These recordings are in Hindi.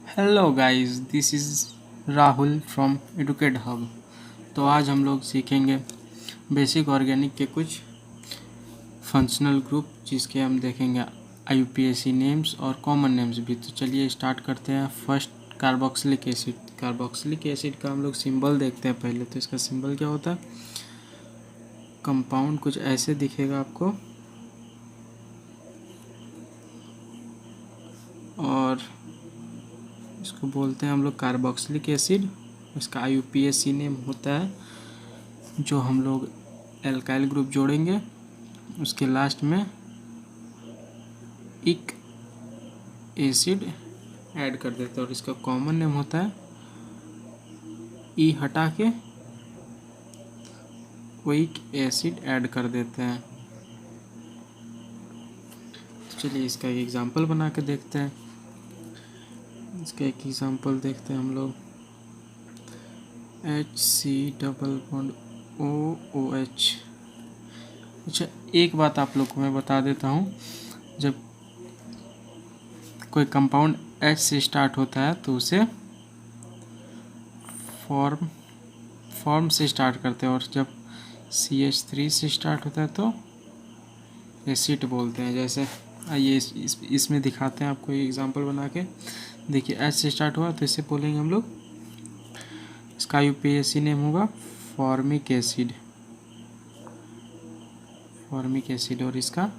Hello guys, this is Rahul from Educate Hub. तो आज हम लोग सीखेंगे बेसिक ऑर्गेनिक के कुछ फंक्शनल ग्रुप, जिसके हम देखेंगे आईयूपीएसी नेम्स और कॉमन नेम्स भी। तो चलिए स्टार्ट करते हैं। First, carboxylic acid. Carboxylic acid का हम लोग सिंबल देखते हैं पहले। तो इसका सिंबल क्या होता है? कंपाउंड कुछ ऐसे दिखेगा आपको, और इसको बोलते हैं हम लोग कार्बोक्सिलिक एसिड। इसका आईयूपीएसी नेम होता है, जो हम लोग एल्काइल ग्रुप जोड़ेंगे उसके लास्ट में इक एसिड ऐड कर देते हैं, और इसका कॉमन नेम होता है, ई हटा के ओइक एसिड ऐड कर देते हैं। तो चलिए इसका एक एग्जांपल बना के देखते हैं। इसका एक एग्जांपल देखते हैं हम लोग। HC double bond OOH। अच्छा, एक बात आप लोग को मैं बता देता हूँ। जब कोई कंपाउंड H से स्टार्ट होता है तो उसे फॉर्म से स्टार्ट करते हैं, और जब CH3 से स्टार्ट होता है तो एसिड बोलते हैं। जैसे आइए इसमें दिखाते हैं आपको एक एग्जांपल बना के। देखिए, H से स्टार्ट हुआ तो इसे बोलेंगे हम लोग, इसका यूपीएसी नेम होगा फॉर्मिक एसिड। और इसका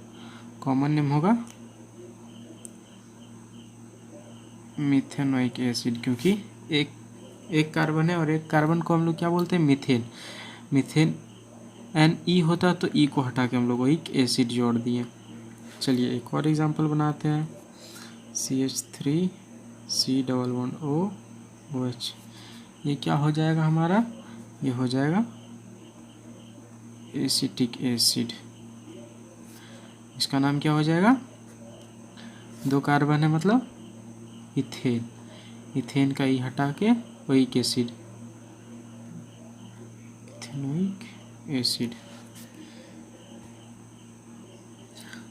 कॉमन नेम होगा मिथेनोइक एसिड, क्योंकि एक कार्बन है और एक कार्बन को हम लोग क्या बोलते हैं? मीथेन NE होता है, तो ई को हटा के हम लोग एक एसिड जोड़ दिए। चलिए एक और एग्जांपल बनाते हैं। CH3C double bond OOH। ये क्या हो जाएगा हमारा? ये हो जाएगा एसिटिक एसिड। इसका नाम क्या हो जाएगा? दो कार्बन है मतलब इथेन। इथेन का ई हटा के ओइक एसिड, इथेनोइक एसिड।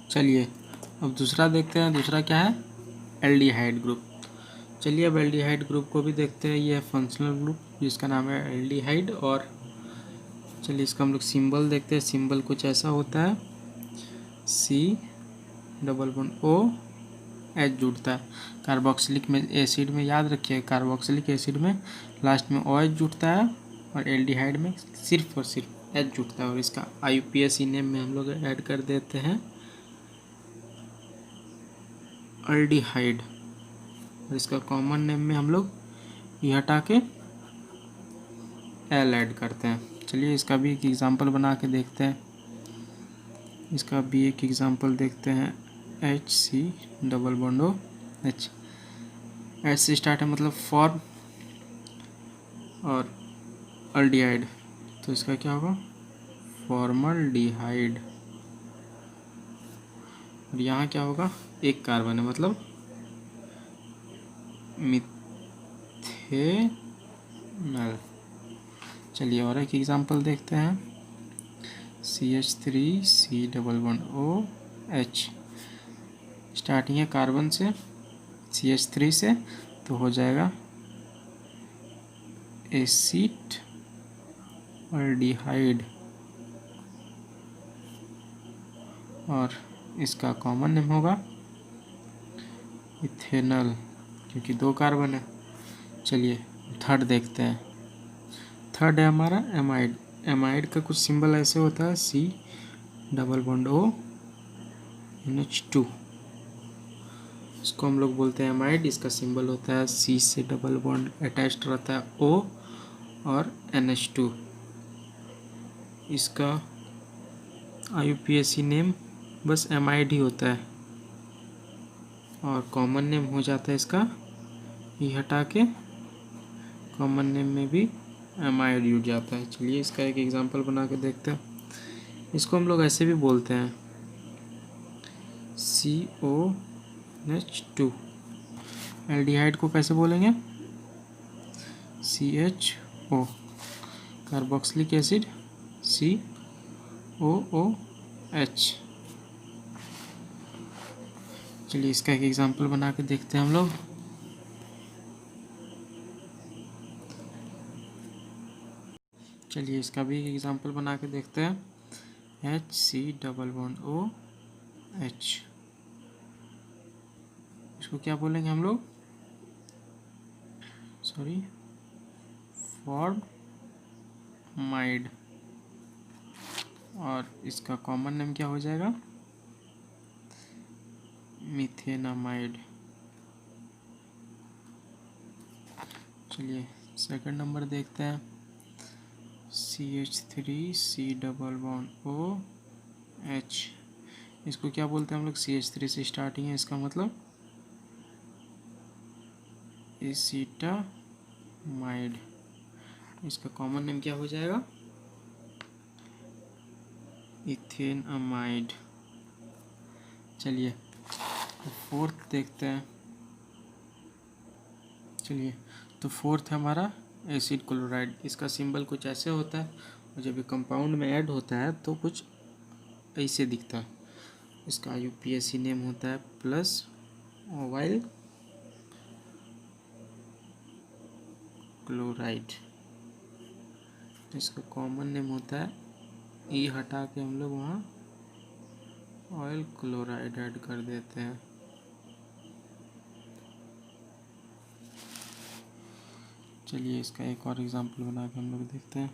चलिए अब दूसरा देखते हैं। दूसरा क्या है? Aldehyde group. चलिए अब एल्डिहाइड ग्रुप को भी देखते हैं। ये है फंक्शनल ग्रुप जिसका नाम है एल्डिहाइड। और चलिए इसका हम लोग सिंबल देखते हैं। सिंबल कुछ ऐसा होता है, C डबल बॉन्ड OH जुड़ता है। कार्बोक्सिलिक में एसिड में याद रखिए, कार्बोक्सिलिक एसिड में लास्ट में OH जुड़ता है, और एल्डिहाइड में सिर्फ और सिर्फ H जुड़ता है। और इसका आईयूपीएसी नेम में हम लोग ऐड कर देते हैं एल्डिहाइड, और इसका कॉमन नेम में हम लोग ये हटा के एल ऐड करते हैं। चलिए इसका भी एक एग्जांपल बना के देखते हैं। इसका भी एक एग्जांपल देखते हैं। HC double bond OH। H से स्टार्ट है मतलब फॉर्म, और अल्डिहाइड, तो इसका क्या होगा? फॉर्मल्डिहाइड। और यहाँ क्या होगा? एक कार्बन है मतलब मिथेनल। चलिए और एक एग्जांपल देखते हैं। CH3C double bond OH। Starting है कार्बन से, CH3 से, तो हो जाएगा एसिड अल्डिहाइड। और इसका कॉमन नेम होगा इथेनल, क्योंकि दो कार्बन है। चलिए थर्ड देखते हैं। थर्ड है हमारा एमाइड। एमाइड का कुछ सिंबल ऐसे होता है, C डबल बॉन्ड ONH2। इसको हम लोग बोलते हैं एमाइड। इसका सिंबल होता है C से डबल बॉन्ड अटैच्ड रहता है O और NH2। इसका आईयूपीएसी नेम बस एमाइड ही होता है, और कॉमन नेम हो जाता है इसका, ये हटा के कॉमन नेम में भी एमाइड जुड़ जाता है। चलिए इसका एक एग्जांपल बना के देखते हैं। इसको हम लोग ऐसे भी बोलते हैं, CONH2। एल्डिहाइड को कैसे बोलेंगे? CHO। Carboxylic acid COOH। चलिए इसका एक एग्जांपल बना के देखते हैं हम लोग। चलिए इसका भी एग्जांपल बना के देखते हैं। HC डबल बॉन्ड OH, इसको क्या बोलेंगे हम लोग, सॉरी, फॉर्माइड। और इसका कॉमन नेम क्या हो जाएगा, मिथेनामाइड। चलिए सेकंड नंबर देखते हैं। CH3C डबल बॉन्ड OH, इसको क्या बोलते हैं हम लोग, CH3 से स्टार्टिंग है, इसका मतलब एसीटामाइड। इसका कॉमन नेम क्या हो जाएगा, इथेनामाइड। चलिए फोर्थ देखते हैं। चलिए तो फोर्थ है हमारा एसिड क्लोराइड। इसका सिंबल कुछ ऐसे होता है और जब ये कंपाउंड में ऐड होता है तो कुछ ऐसे दिखता है। इसका यूपीएससी नेम होता है प्लस ओवाइल क्लोराइड। इसका कॉमन नेम होता है, ई हटा के हम लोग वहाँ ऑयल क्लोराइड ऐड कर देते हैं। चलिए इसका एक और एग्जांपल बना के हम लोग देखते हैं।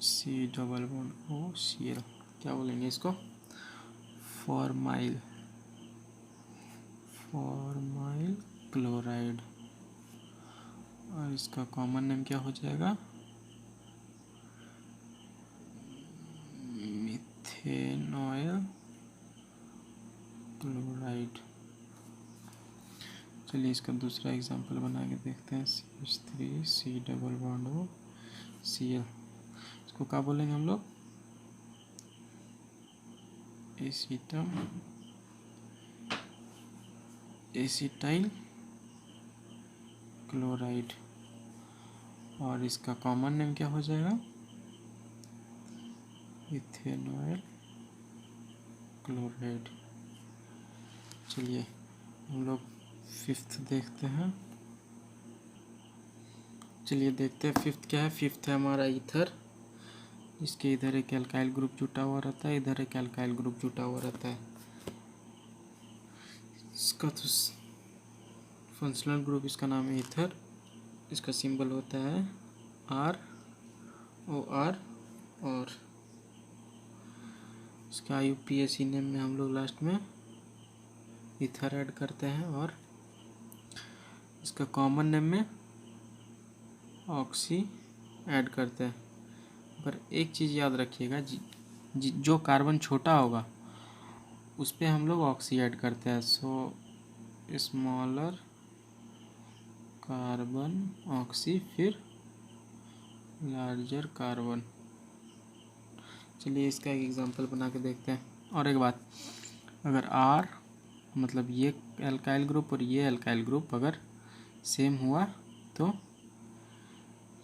C डबल बॉन्ड OCl, क्या बोलेंगे इसको, फॉर्माइल क्लोराइड। और इसका कॉमन नेम क्या हो जाएगा, मिथेनॉयल क्लोराइड। चलिए इसका दूसरा एग्जांपल बना के देखते हैं। CH3C डबल बॉन्ड OCl, इसको क्या बोलेंगे हम लोग, एसिटाइल क्लोराइड। और इसका कॉमन नेम क्या हो जाएगा, इथेनॉयल क्लोराइड। चलिए हम लोग फिफ्थ देखते हैं। चलिए देखते हैं फिफ्थ क्या है। फिफ्थ है हमारा ईथर। इसके इधर एक एल्काइल ग्रुप जुटा हुआ रहता है, इधर एक एल्काइल ग्रुप जुटा हुआ रहता है। इसका तो फंक्शनल ग्रुप, इसका नाम है ईथर। इसका सिंबल होता है ROR। और इसका यूपीएससी नेम में हम लोग लास्ट में ईथर ऐड करते हैं। और इसका कॉमन नेम में ऑक्सी ऐड करते हैं। पर एक चीज़ याद रखिएगा, जो कार्बन छोटा होगा उस पर हम लोग ऑक्सी ऐड करते हैं। सो स्मॉलर कार्बन ऑक्सी, फिर लार्जर कार्बन। चलिए इसका एक एग्जांपल बना के देखते हैं। और एक बात, अगर R मतलब ये एल्काइल ग्रुप और ये एल्काइल ग्रुप अगर सेम हुआ तो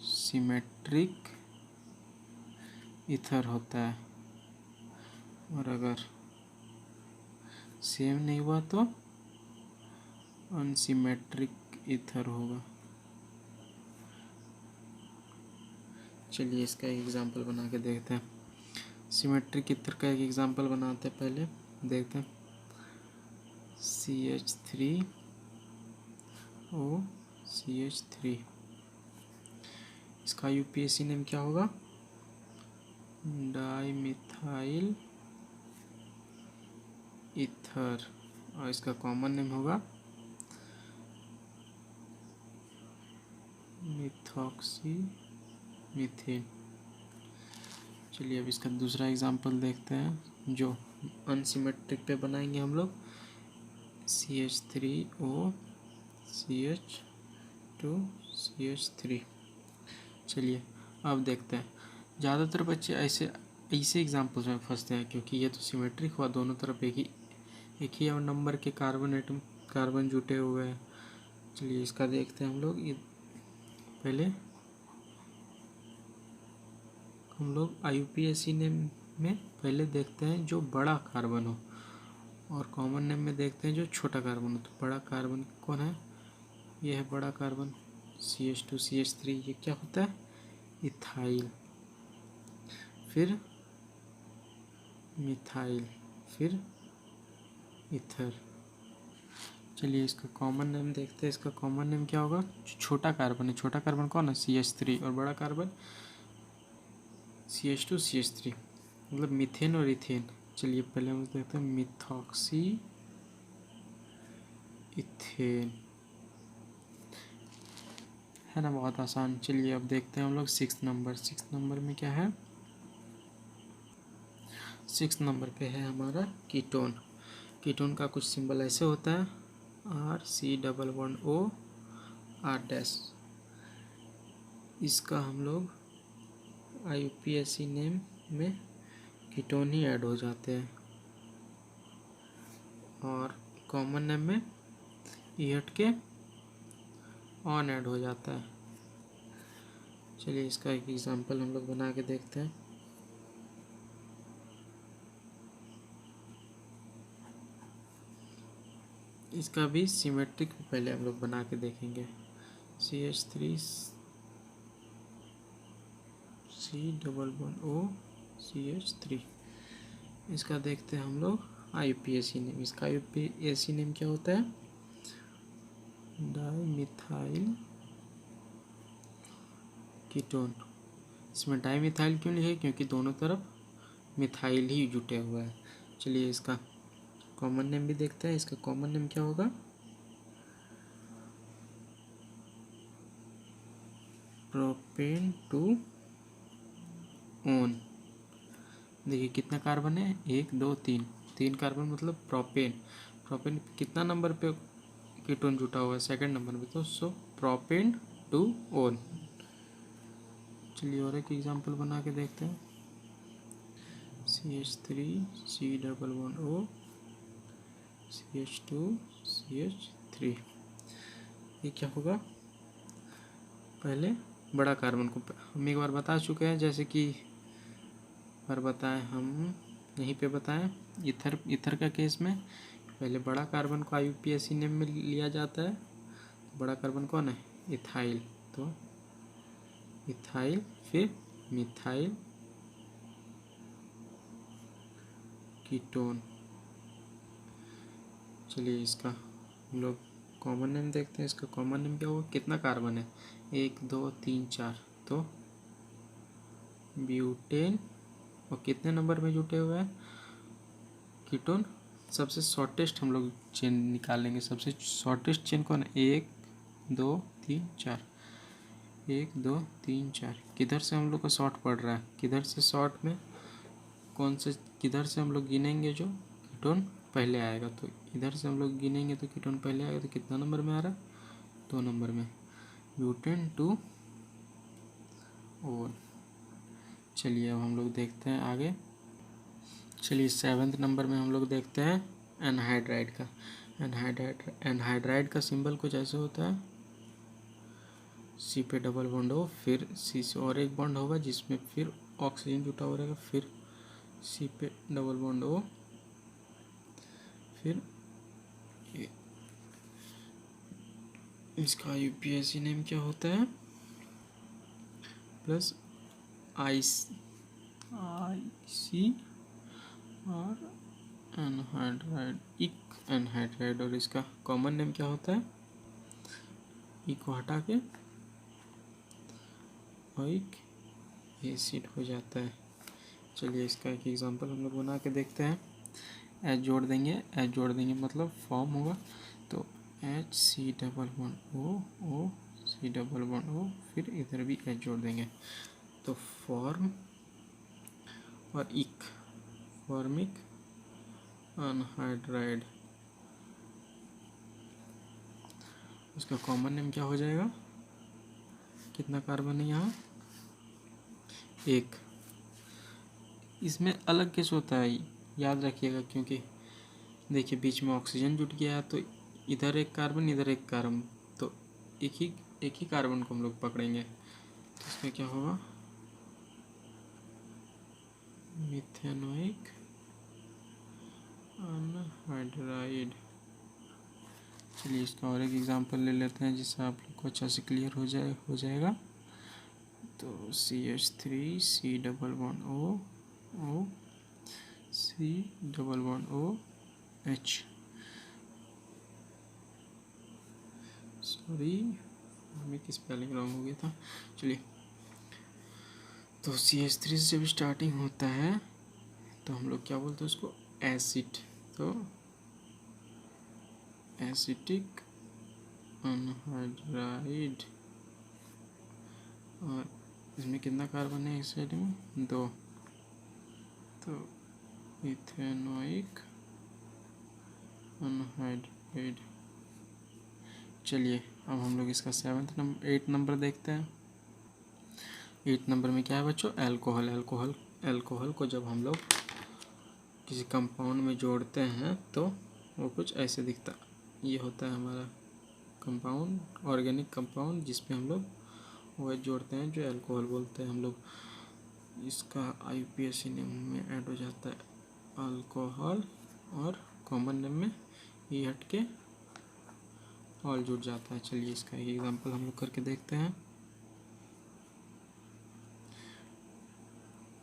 सिमेट्रिक ईथर होता है, और अगर सेम नहीं हुआ तो अनसिमेट्रिक ईथर होगा। चलिए इसका एक एग्जांपल बना के देखते हैं। सिमेट्रिक ईथर का एक एग्जांपल बनाते हैं, पहले देखते हैं। CH3OCH3, इसका यूपीएससी नेम क्या होगा, डाईमिथाइल ईथर। और इसका कॉमन नेम होगा मिथॉक्सी मीथेन। चलिए अब इसका दूसरा एग्जांपल देखते हैं जो अनसिमेट्रिक पे बनाएंगे हम लोग। CH3OCH2CH3। चलिए अब देखते हैं। ज़्यादातर बच्चे ऐसे एग्जांपल्स में फंसते हैं, क्योंकि ये तो सिमेट्रिक हुआ, दोनों तरफ एक ही नंबर के कार्बन जुटे हुए हैं। चलिए इसका देखते हैं हम लोग। ये पहले हम लोग IUPAC नेम में पहले देखते हैं जो बड़ा कार्बन हो, और कॉमन नेम में देखते हैं जो छोटा कार्बन हो। तो बड़ा कार्बन कौन है, ये है बड़ा कार्बन CH2CH3। ये क्या होता है, इथाइल, फिर मिथाइल, फिर ईथर। चलिए इसका कॉमन नेम देखते हैं। इसका कॉमन नेम क्या होगा? छोटा कार्बन है, छोटा कार्बन कौन है? CH3, और बड़ा कार्बन CH2 CH3, मतलब मीथेन और इथेन। चलिए पहले हम देखते हैं मिथॉक्सी इथेन, है ना, बहुत आसान। चलिए अब देखते हैं हम लोग 6 नंबर। 6 नंबर में क्या है? 6 नंबर पे है हमारा कीटोन। कीटोन का कुछ सिंबल ऐसे होता है, RC++O R-। इसका हम लोग IUPAC नेम में कीटोन ही ऐड हो जाते हैं, और कॉमन नेम में ई हट के ऑन ऐड हो जाता है। चलिए इसका एक एग्जांपल हम लोग बना के देखते हैं। इसका भी सिमेट्रिक पहले हम लोग बना के देखेंगे। CH3 C++O CH3। इसका देखते हैं हम लोग IUPAC नेम। इसका IUPAC नेम क्या होता है? Dimethyl ketone. इसमें डाईमिथाइल क्यों लिखे? क्योंकि दोनों तरफ मिथाइल ही जुटे हुआ है। चलिए इसका कॉमन नेम भी देखते हैं। इसका कॉमन नेम क्या होगा? Propane two own. देखिए कितना कार्बन है? 1 2 3, 3 कार्बन मतलब प्रोपेन। प्रोपेन कितना नंबर पे कीटोन जुटा हुआ है? सेकंड नंबर पे, तो सो प्रोपेन टू ओन। चलिए और एक एग्जांपल बना के देखते हैं। CH3 C++O CH2 CH3। ये क्या होगा? पहले बड़ा कार्बन को हम एक बार बता चुके हैं, जैसे कि बार बताएं हम यहीं पे बताएं। ईथर का केस में पहले बड़ा कार्बन को IUPAC नेम में लिया जाता है। बड़ा कार्बन कौन है? इथाइल, तो इथाइल, फिर मिथाइल कीटोन। चलिए इसका हम लोग कॉमन नेम देखते हैं। इसका कॉमन नेम क्या होगा? कितना कार्बन है? 1 2 3 4, तो ब्यूटेन। और कितने नंबर में जुटे हुए हैं कीटोन? सबसे शॉर्टेस्ट हम लोग चेन निकालेंगे। सबसे शॉर्टेस्ट चेन कौन है? 1 2 3 4, 1 2 3 4। किधर से हम लोग का शॉर्ट पड़ रहा है? किधर से शॉर्ट में कौन से, किधर से हम लोग गिनेंगे जो कीटोन पहले आएगा? तो इधर से हम लोग गिनेंगे तो कीटोन पहले आएगा। तो कितना नंबर में आ रहा है? 2 नंबर में, ब्यूटेन टू ओन। चलिए अब हम लोग देखते हैं आगे। चलिए 7 नंबर में हम लोग देखते हैं एनहाइड्राइड का। एनहाइड्राइड का सिंबल कुछ ऐसे होता है, C पे डबल बॉन्ड हो, फिर C से और एक बॉन्ड होगा जिसमें फिर ऑक्सीजन जुटा हो रहेगा, फिर C पे डबल बॉन्ड हो, फिर इसका IUPAC नेम क्या होता है? प्लस IC और एनहाइड्राइड, इक एनहाइड्राइड। और इसका कॉमन नेम क्या होता है? ई को हटा के ओइक एसिड हो जाता है। चलिए इसका एक एग्जांपल हम लोग बना के देखते हैं। एच जोड़ देंगे मतलब फॉर्म होगा, तो HC++O, फिर इधर भी एच जोड़ देंगे तो फॉर्म, और इक फॉर्मिक अनहाइड्राइड। उसका कॉमन नेम क्या हो जाएगा? कितना कार्बन है यहाँ? 1। इसमें अलग केस होता है, याद रखिएगा, क्योंकि देखिए बीच में ऑक्सीजन जुट गया है, तो इधर एक कार्बन इधर एक कार्बन, तो एक ही कार्बन को हम लोग पकड़ेंगे। तो इसका क्या होगा? Methanoic anhydride. चलिए इसका और एक एग्जांपल ले लेते हैं जिससे आप लोग को अच्छा से क्लियर हो जाएगा। तो CH3 C double bond O C double bond OH, sorry हमें किस स्पेलिंग रॉन्ग हो गया था। चलिए, तो CH3 से जब स्टार्टिंग होता है तो हम लोग क्या बोलते हैं उसको, एसिड। तो एसिटिक अनहाइड्राइड, और इसमें कितना कार्बन है इस साइड में, 2, तो इथेनोइक अनहाइड्राइड। चलिए अब हम लोग इसका 8 नंबर देखते हैं। 8 नंबर में क्या है बच्चों, अल्कोहल। अल्कोहल को जब हम लोग किसी कंपाउंड में जोड़ते हैं तो वो कुछ ऐसे दिखता, ये होता है हमारा कंपाउंड, ऑर्गेनिक कंपाउंड, जिसमें हम लोग वो जोड़ते हैं जो अल्कोहल बोलते हैं हम लोग। इसका IUPAC नेम में ऐड हो जाता है अल्कोहल, और कॉमन नेम में ये हट के ऑल जुड़ जाता है। चलिए इसका एक एग्जांपल हम लोग करके देखते हैं।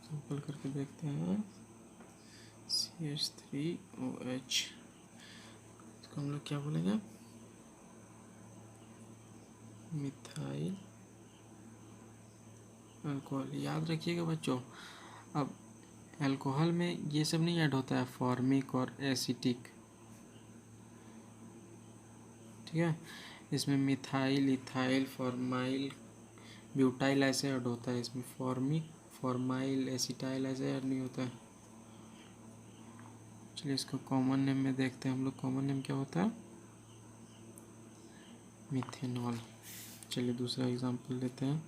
सिंपल करके देखते हैं, CH3OH, इसको हम लोग क्या बोलेंगे, मिथाइल अल्कोहल। याद रखिएगा बच्चों, अब अल्कोहल में ये सब नहीं ऐड होता है, फॉर्मिक और एसिटिक, ठीक है। इसमें मिथाइल, इथाइल, फॉर्माइल, ब्यूटाइल ऐसे ऐड होता है। इसमें फॉर्मिक, फॉर्माइल, एसिटाइल ऐसे ऐड नहीं होता है। चलिए इसको कॉमन नेम में देखते हैं हम लोग। कॉमन नेम क्या होता है, मिथेनॉल। चलिए दूसरा एग्जांपल लेते हैं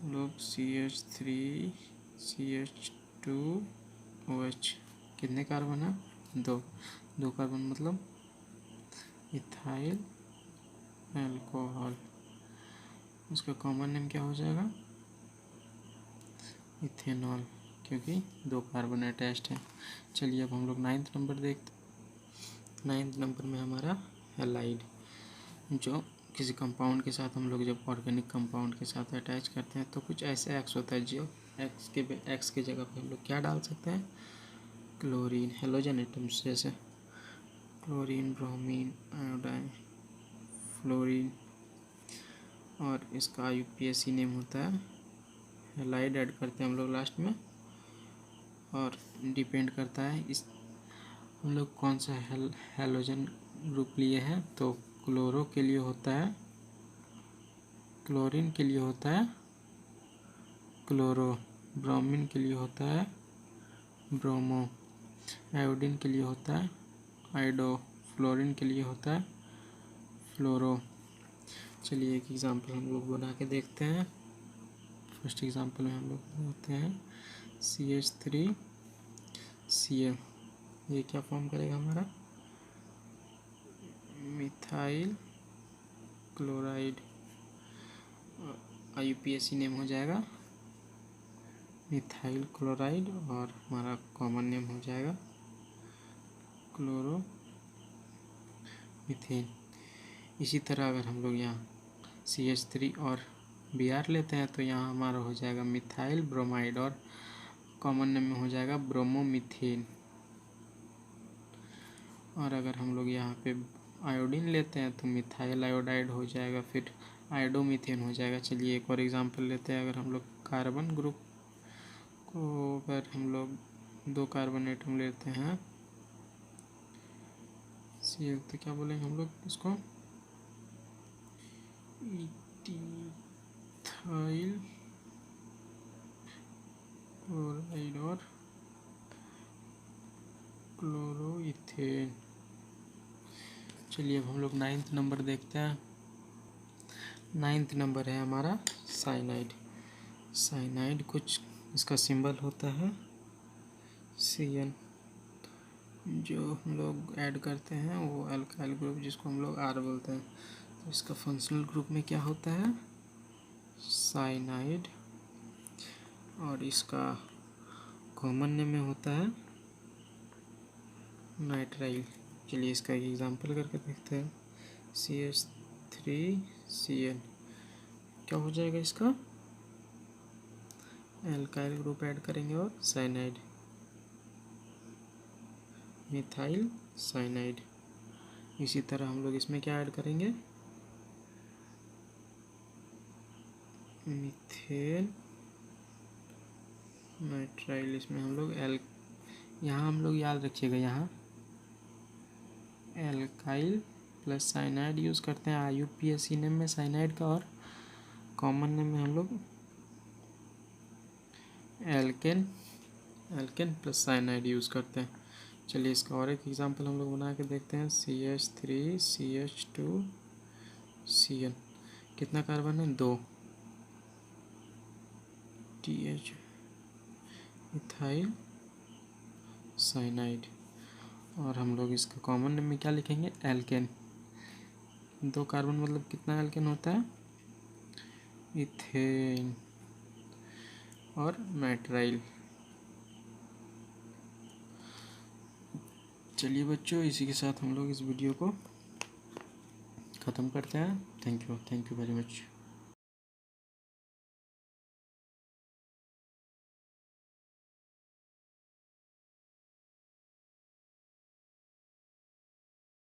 हम लोग, CH3CH2OH, कितने कार्बन है, 2 कार्बन, मतलब इथाइल अल्कोहल। उसका कॉमन नेम क्या हो जाएगा, इथेनॉल, क्योंकि 2 कार्बन अटैच्ड है। चलिए अब हम लोग 9th नंबर देखते। 9th नंबर में हमारा हैलाइड, जो किसी कंपाउंड के साथ हम लोग जब ऑर्गेनिक कंपाउंड के साथ अटैच करते हैं तो कुछ ऐसे एक्स होता है, जो एक्स के जगह पे हम लोग क्या डाल सकते हैं, क्लोरीन, हेलोजन एटम्स, जैसे क्लोरीन, ब्रोमीन, आयोडाइन, फ्लोरीन, और इसका IUPAC नेम होता है हैलाइड। ऐड करते हैं हम लोग लास्ट में, और डिपेंड करता है इस हम लोग कौन सा हेलोजन ग्रुप लिए हैं। तो क्लोरो के लिए होता है, क्लोरीन के लिए होता है क्लोरो, ब्रोमीन के लिए होता है ब्रोमो, आयोडीन के लिए होता है आयोडो, फ्लोरीन के लिए होता है फ्लोरो। चलिए एक एग्जांपल हम लोग बना के देखते हैं। फर्स्ट एग्जांपल में हम लोग बनाते हैं CH3Cl, ये क्या फॉर्म करेगा हमारा, मिथाइल क्लोराइड। IUPAC नेम हो जाएगा मिथाइल क्लोराइड, और हमारा कॉमन नेम हो जाएगा क्लोरो मीथेन। इसी तरह अगर हम लोग यहाँ CH3 और Br लेते हैं तो यहाँ हमारा हो जाएगा मिथाइल ब्रोमाइड, और कॉमन नेम में हो जाएगा ब्रोमोमीथेन। और अगर हम लोग यहाँ पे आयोडीन लेते हैं तो मिथाइल आयोडाइड हो जाएगा, फिर आयोडोमीथेन हो जाएगा। चलिए एक और एग्जांपल लेते हैं। अगर हम लोग कार्बन ग्रुप को, अगर हम लोग 2 कार्बन एटम लेते हैं, तो क्या बोलेंगे हम लोग इसको, इथाइल क्लोराइड और क्लोरोइथेन। चलिए अब हम लोग 9th नंबर देखते हैं। 9th नंबर है हमारा साइनाइड। साइनाइड कुछ इसका सिंबल होता है CN, जो हम लोग ऐड करते हैं वो अल्काइल ग्रुप, जिसको हम लोग R बोलते हैं। तो इसका फंक्शनल ग्रुप में क्या होता है, साइनाइड, और इसका कॉमन नेम में होता है नाइट्राइल। चलिए इसका एक एग्जांपल करके देखते हैं। CH3Cl क्या हो जाएगा इसका, एल्काइल ग्रुप ऐड करेंगे और साइनाइड, मिथाइल साइनाइड। इसी तरह हम लोग इसमें क्या ऐड करेंगे, मीथेन नाइट्राइल। इसमें हम लोग यहाँ हम लोग याद रखिएगा, यहाँ एल्काइल प्लस साइनाइड यूज़ करते हैं IUPAC नेम में साइनाइड का, और कॉमन नेम में हम लोग एल्केन प्लस साइनाइड यूज़ करते हैं। चलिए इसका और एक एग्जांपल हम लोग बना के देखते हैं। CH3CH2CN, कितना कार्बन है, 2, TH, मिथाइल साइनाइड। और हम लोग इसका कॉमन नेम में क्या लिखेंगे, एल्केन। 2 कार्बन मतलब कितना एल्केन होता है, इथेन और नाइट्राइल। चलिए बच्चों, इसी के साथ हम लोग इस वीडियो को ख़त्म करते हैं। Thank you very much.